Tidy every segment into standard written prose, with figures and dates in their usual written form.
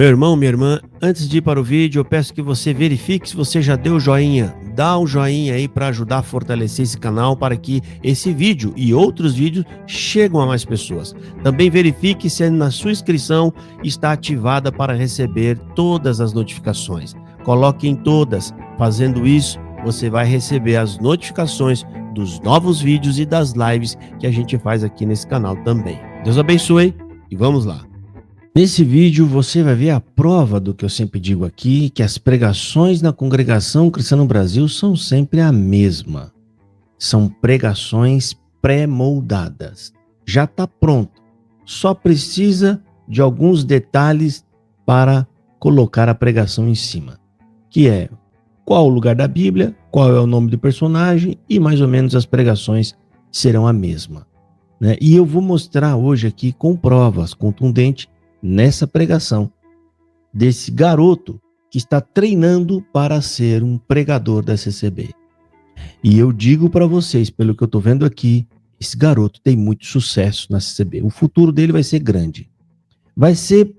Meu irmão, minha irmã, antes de ir para o vídeo, eu peço que você verifique se você já deu joinha. Dá um joinha aí para ajudar a fortalecer esse canal para que esse vídeo e outros vídeos cheguem a mais pessoas. Também verifique se na sua inscrição está ativada para receber todas as notificações. Coloque em todas. Fazendo isso, você vai receber as notificações dos novos vídeos e das lives que a gente faz aqui nesse canal também. Deus abençoe e vamos lá. Nesse vídeo você vai ver a prova do que eu sempre digo aqui, que as pregações na Congregação Cristã no Brasil são sempre a mesma. São pregações pré-moldadas. Já está pronto. Só precisa de alguns detalhes para colocar a pregação em cima. Que é qual o lugar da Bíblia, qual é o nome do personagem e mais ou menos as pregações serão a mesma. Né? E eu vou mostrar hoje aqui com provas contundentes nessa pregação desse garoto que está treinando para ser um pregador da CCB. E eu digo para vocês, pelo que eu estou vendo aqui, esse garoto tem muito sucesso na CCB. O futuro dele vai ser grande. Vai ser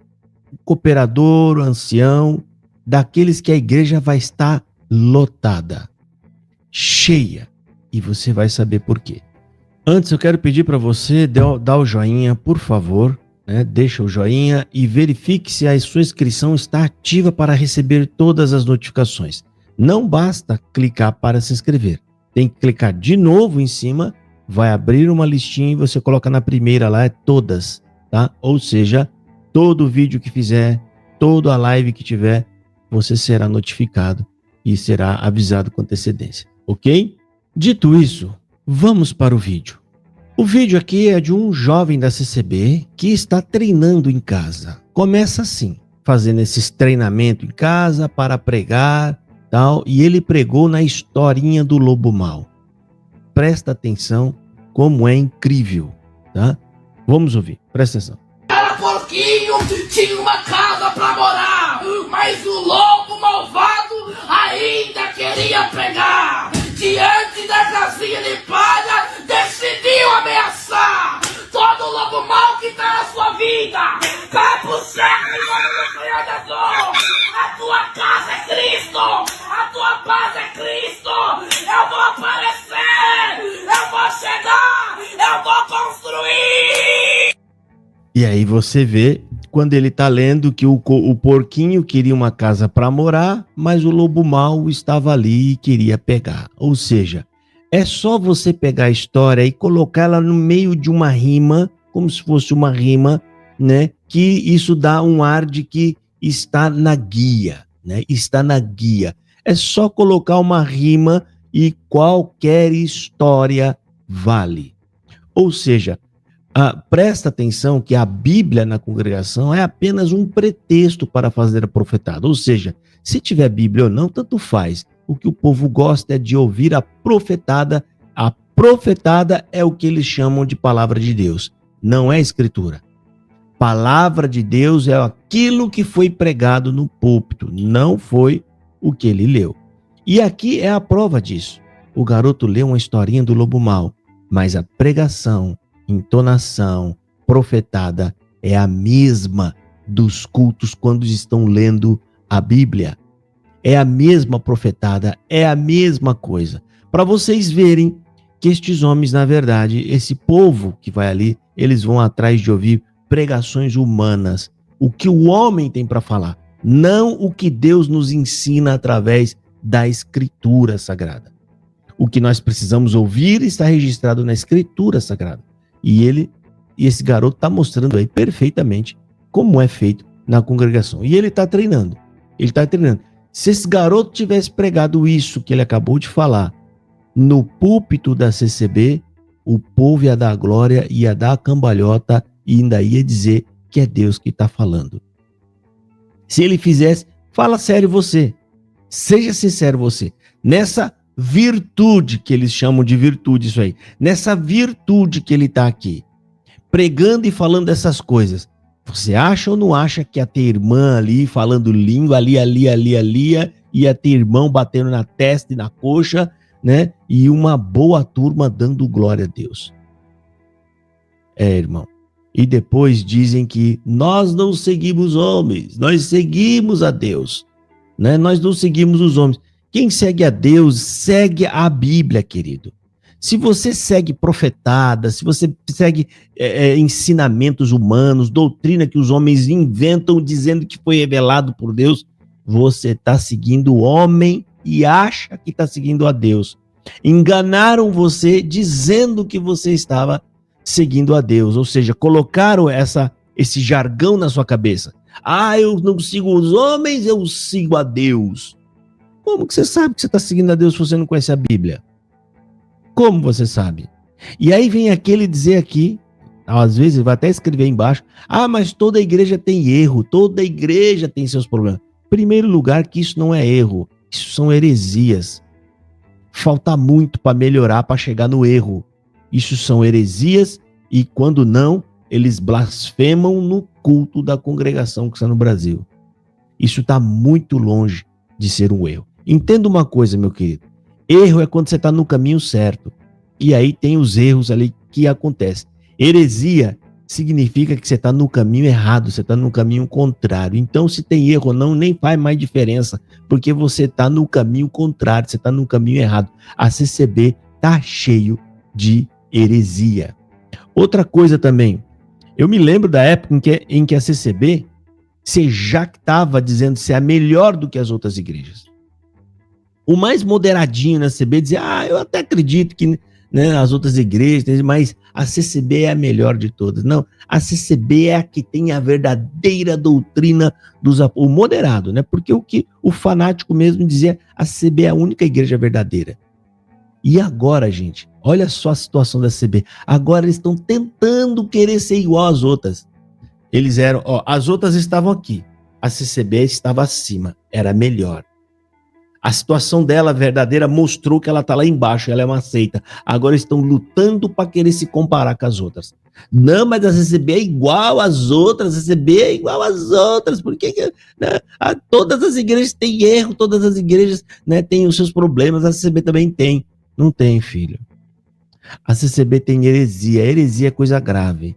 cooperador, ancião, daqueles que a igreja vai estar lotada, cheia. E você vai saber por quê. Antes eu quero pedir para você dar o joinha, por favor. Deixa o joinha e verifique se a sua inscrição está ativa para receber todas as notificações. Não basta clicar para se inscrever. Tem que clicar de novo em cima, vai abrir uma listinha e você coloca na primeira lá, todas, tá? Ou seja, todo vídeo que fizer, toda a live que tiver, você será notificado e será avisado com antecedência, ok? Dito isso, vamos para o vídeo. O vídeo aqui é de um jovem da CCB que está treinando em casa. Começa assim, fazendo esses treinamentos em casa para pregar, tal, e ele pregou na historinha do lobo mau. Presta atenção como é incrível, tá? Vamos ouvir, presta atenção. Era porquinho, tinha uma casa para morar, mas o lobo malvado ainda queria pegar. Diante da casinha de palha, decidiu ameaçar todo lobo mau que tá na sua vida. Cai pro céu e vai no sonhador. A tua casa é Cristo, a tua paz é Cristo. Eu vou aparecer, eu vou chegar, eu vou construir. E aí você vê quando ele está lendo que o porquinho queria uma casa para morar, mas o lobo mau estava ali e queria pegar. Ou seja, é só você pegar a história e colocar ela no meio de uma rima, como se fosse uma rima, né? Que isso dá um ar de que está na guia, né? Está na guia. É só colocar uma rima e qualquer história vale. Ou seja, presta atenção que a Bíblia na congregação é apenas um pretexto para fazer a profetada. Ou seja, se tiver Bíblia ou não, tanto faz. O que o povo gosta é de ouvir a profetada. A profetada é o que eles chamam de palavra de Deus. Não é escritura. Palavra de Deus é aquilo que foi pregado no púlpito. Não foi o que ele leu. E aqui é a prova disso. O garoto leu uma historinha do lobo mau, mas a pregação, entonação, profetada é a mesma dos cultos quando estão lendo a Bíblia. É a mesma profetada, é a mesma coisa. Para vocês verem que estes homens, na verdade, esse povo que vai ali, eles vão atrás de ouvir pregações humanas. O que o homem tem para falar, não o que Deus nos ensina através da Escritura Sagrada. O que nós precisamos ouvir está registrado na Escritura Sagrada. E esse garoto está mostrando aí perfeitamente como é feito na congregação. E ele está treinando. Se esse garoto tivesse pregado isso que ele acabou de falar no púlpito da CCB, o povo ia dar glória, ia dar a cambalhota e ainda ia dizer que é Deus que está falando. Se ele fizesse, fala sério você. Seja sincero você. Nessa virtude, que eles chamam de virtude isso aí, nessa virtude que ele está aqui, pregando e falando essas coisas, você acha ou não acha que ia ter irmã ali falando língua, ali, ia ter irmão batendo na testa e na coxa, né? E uma boa turma dando glória a Deus. Irmão, E depois dizem que nós não seguimos homens, nós seguimos a Deus, né? Nós não seguimos os homens. Quem segue a Deus, segue a Bíblia, querido. Se você segue profetadas, se você segue ensinamentos humanos, doutrina que os homens inventam dizendo que foi revelado por Deus, você está seguindo o homem e acha que está seguindo a Deus. Enganaram você dizendo que você estava seguindo a Deus, ou seja, colocaram esse jargão na sua cabeça. Ah, eu não sigo os homens, eu sigo a Deus. Como que você sabe que você está seguindo a Deus se você não conhece a Bíblia? Como você sabe? E aí vem aquele dizer aqui, às vezes vai até escrever embaixo, ah, mas toda igreja tem erro, toda igreja tem seus problemas. Em primeiro lugar, que isso não é erro, isso são heresias. Falta muito para melhorar, para chegar no erro. Isso são heresias e quando não, eles blasfemam no culto da congregação que está no Brasil. Isso está muito longe de ser um erro. Entenda uma coisa, meu querido. Erro é quando você está no caminho certo. E aí tem os erros ali que acontecem. Heresia significa que você está no caminho errado, você está no caminho contrário. Então, se tem erro ou não, nem faz mais diferença, porque você está no caminho contrário, você está no caminho errado. A CCB está cheio de heresia. Outra coisa também, eu me lembro da época em que a CCB se jactava dizendo ser a melhor do que as outras igrejas. O mais moderadinho na CCB dizia, eu até acredito que, né, as outras igrejas, mas a CCB é a melhor de todas. Não, a CCB é a que tem a verdadeira doutrina o moderado, né? Porque o fanático mesmo dizia, a CCB é a única igreja verdadeira. E agora, gente, olha só a situação da CCB. Agora eles estão tentando querer ser igual às outras. Eles eram, as outras estavam aqui, a CCB estava acima, era melhor. A situação dela verdadeira mostrou que ela está lá embaixo, ela é uma seita. Agora estão lutando para querer se comparar com as outras. Não, mas a CCB é igual às outras, a CCB é igual às outras. Por que né? Todas as igrejas têm erro, todas as igrejas, né, têm os seus problemas, a CCB também tem. Não tem, filho. A CCB tem heresia. Heresia é coisa grave.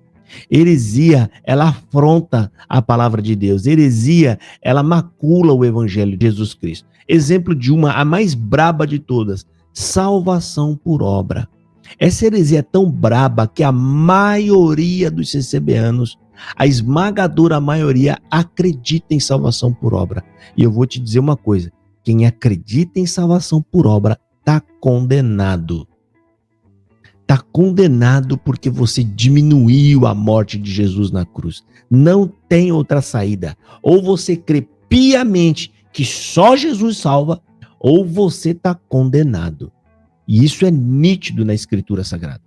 Heresia, ela afronta a palavra de Deus. Heresia, ela macula o evangelho de Jesus Cristo. Exemplo de a mais braba de todas, salvação por obra. Essa heresia é tão braba que a maioria dos CCBanos, a esmagadora maioria, acredita em salvação por obra. E eu vou te dizer uma coisa, quem acredita em salvação por obra está condenado. Está condenado porque você diminuiu a morte de Jesus na cruz. Não tem outra saída. Ou você crê piamente que só Jesus salva, ou você está condenado. E isso é nítido na Escritura Sagrada.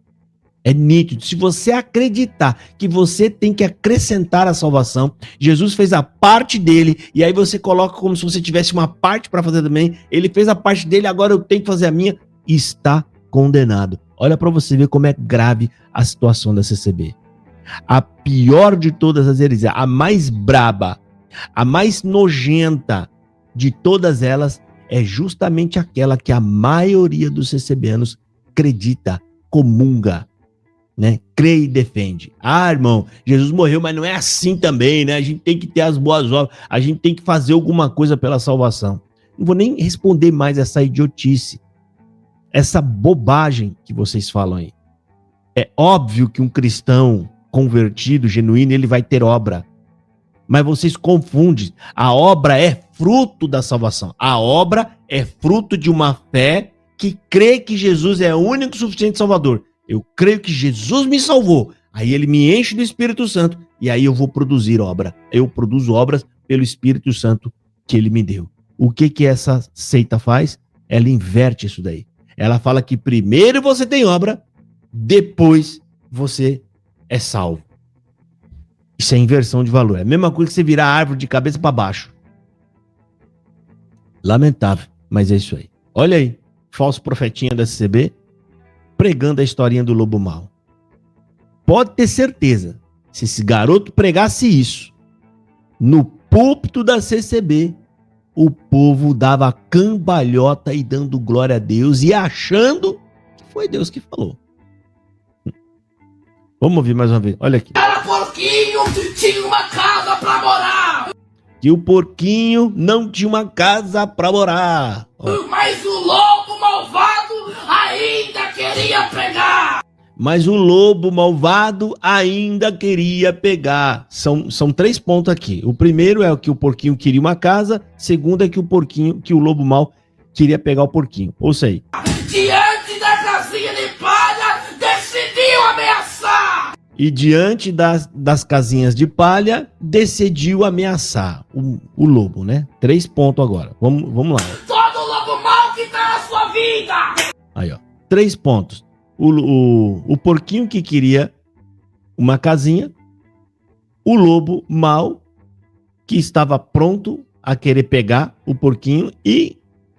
É nítido. Se você acreditar que você tem que acrescentar a salvação, Jesus fez a parte dele, e aí você coloca como se você tivesse uma parte para fazer também, ele fez a parte dele, agora eu tenho que fazer a minha, está condenado. Olha para você ver como é grave a situação da CCB. A pior de todas as heresias, a mais braba, a mais nojenta de todas elas, é justamente aquela que a maioria dos CCBanos acredita, comunga, né? Crê e defende. Ah, irmão, Jesus morreu, mas não é assim também, né? A gente tem que ter as boas obras, a gente tem que fazer alguma coisa pela salvação. Não vou nem responder mais essa idiotice, essa bobagem que vocês falam aí. É óbvio que um cristão convertido, genuíno, ele vai ter obra. Mas vocês confundem. A obra é fruto da salvação. A obra é fruto de uma fé que crê que Jesus é o único e suficiente Salvador. Eu creio que Jesus me salvou. Aí ele me enche do Espírito Santo e aí eu vou produzir obra. Eu produzo obras pelo Espírito Santo que ele me deu. O que essa seita faz? Ela inverte isso daí. Ela fala que primeiro você tem obra, depois você é salvo. Isso é inversão de valor. É a mesma coisa que você virar a árvore de cabeça para baixo. Lamentável, mas é isso aí. Olha aí, falso profetinha da CCB, pregando a historinha do lobo mau. Pode ter certeza, se esse garoto pregasse isso no púlpito da CCB, o povo dava cambalhota e dando glória a Deus e achando que foi Deus que falou. Vamos ouvir mais uma vez. Olha aqui. Era por porquinho tinha uma casa pra morar. Que o porquinho não tinha uma casa para morar. Mas o lobo malvado ainda queria pegar. Mas o lobo malvado ainda queria pegar. São 3 pontos aqui. O primeiro é que o porquinho queria uma casa. Segundo é que o lobo mau queria pegar o porquinho. Ouça aí. Diante da casinha de palha, decidiu ameaçar. E diante das casinhas de palha, decidiu ameaçar o lobo, né? 3 pontos agora. Vamos lá. Todo lobo mau que tá na sua vida. Aí, ó. 3 pontos. O porquinho que queria uma casinha. O lobo mau que estava pronto a querer pegar o porquinho e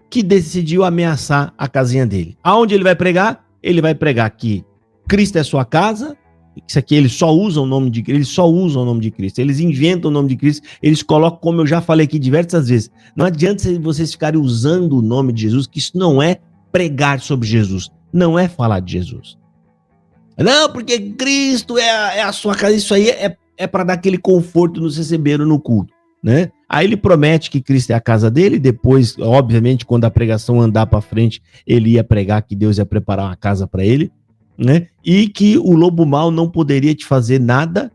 que decidiu ameaçar a casinha dele. Aonde ele vai pregar? Ele vai pregar que Cristo é sua casa. Isso aqui eles só usam o nome de Cristo, eles inventam o nome de Cristo, eles colocam, como eu já falei aqui diversas vezes, não adianta vocês ficarem usando o nome de Jesus, que isso não é pregar sobre Jesus, não é falar de Jesus. Não, porque Cristo é a sua casa, isso aí é para dar aquele conforto nos receberam no culto, né? Aí ele promete que Cristo é a casa dele, depois, obviamente, quando a pregação andar para frente, ele ia pregar que Deus ia preparar uma casa para ele, né? E que o lobo mau não poderia te fazer nada,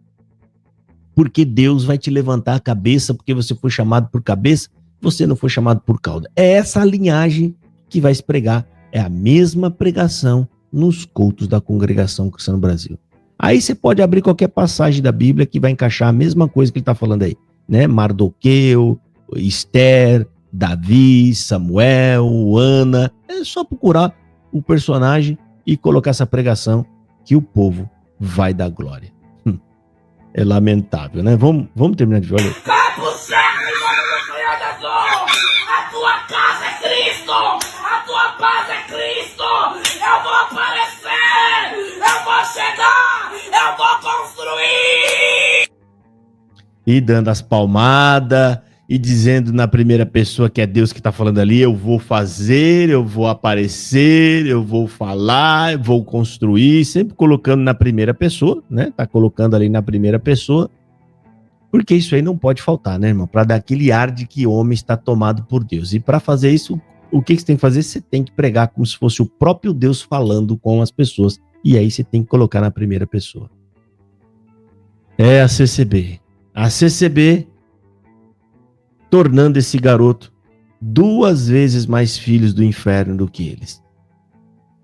porque Deus vai te levantar a cabeça, porque você foi chamado por cabeça, você não foi chamado por cauda. É essa a linhagem que vai se pregar, é a mesma pregação nos cultos da Congregação Cristã no Brasil. Aí você pode abrir qualquer passagem da Bíblia que vai encaixar a mesma coisa que ele está falando aí, né? Mardoqueu, Esther, Davi, Samuel, Ana, é só procurar o personagem e colocar essa pregação que o povo vai dar glória. É lamentável, né? Vamos terminar de ver. Olha. Capo cego, irmão do Senhor Jesus! A tua casa é Cristo! A tua paz é Cristo! Eu vou aparecer! Eu vou chegar! Eu vou construir! E dando as palmadas, e dizendo na primeira pessoa que é Deus que está falando ali, eu vou fazer, eu vou aparecer, eu vou falar, eu vou construir, sempre colocando na primeira pessoa, né? Tá colocando ali na primeira pessoa, porque isso aí não pode faltar, né, irmão? Para dar aquele ar de que homem está tomado por Deus. E para fazer isso, o que você tem que fazer? Você tem que pregar como se fosse o próprio Deus falando com as pessoas, e aí você tem que colocar na primeira pessoa. É a CCB. A CCB tornando esse garoto 2 vezes mais filhos do inferno do que eles.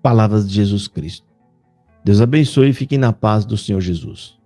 Palavras de Jesus Cristo. Deus abençoe e fiquem na paz do Senhor Jesus.